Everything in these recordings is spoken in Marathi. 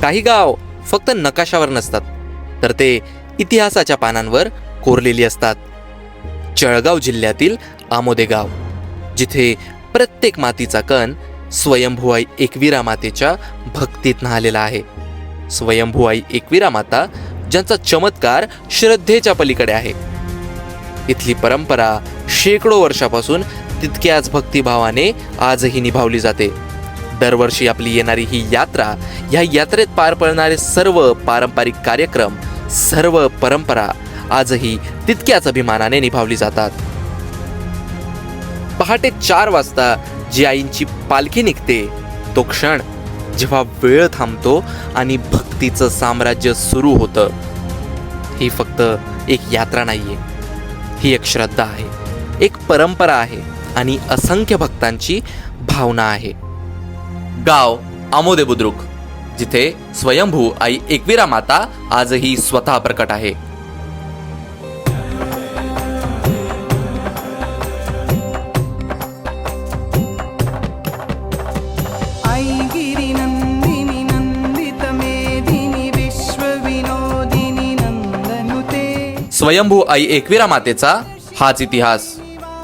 काही गाव फक्त नकाशावर नसतात, तर ते इतिहासाच्या पानांवर कोरलेली असतात. जळगाव जिल्ह्यातील आमोदे गाव, जिथे प्रत्येक मातीचा कण स्वयंभू आई एकविरा मातेच्या भक्तीत न्हालेला आहे. स्वयंभू आई एकविरा माता, ज्यांचा चमत्कार श्रद्धेच्या पलीकडे आहे. इथली परंपरा शेकडो वर्षापासून तितक्याच भक्तिभावाने आजही निभावली जाते. दरवर्षी आपली येणारी ही यात्रा, या यात्रेत पार पडणारे सर्व पारंपरिक कार्यक्रम, सर्व परंपरा आजही तितक्याच अभिमानाने निभावली जातात. पहाटे 4 वाजता जी आईंची पालखी निघते, तो क्षण जेव्हा वेळ थांबतो आणि भक्तीचं साम्राज्य सुरू होतं. ही फक्त एक यात्रा नाहीये, ही एक श्रद्धा आहे, एक परंपरा आहे आणि असंख्य भक्तांची भावना आहे. गाव आमोदे बुद्रुक, जिथे स्वयंभू आई एकविरा माता आजही स्वतः प्रकट आहे. स्वयंभू आई एकविरा मातेचा हाच इतिहास,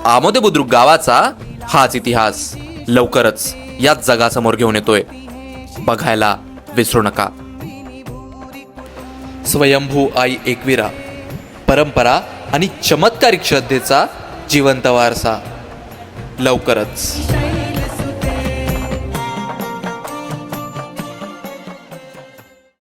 आमोदे बुद्रुक गावाचा हाच इतिहास लवकरच याच जगासमोर घेऊन येतोय. बघायला विसरू नका. स्वयंभू आई एकविरा, परंपरा आणि चमत्कारिक श्रद्धेचा जिवंत वारसा लवकरच.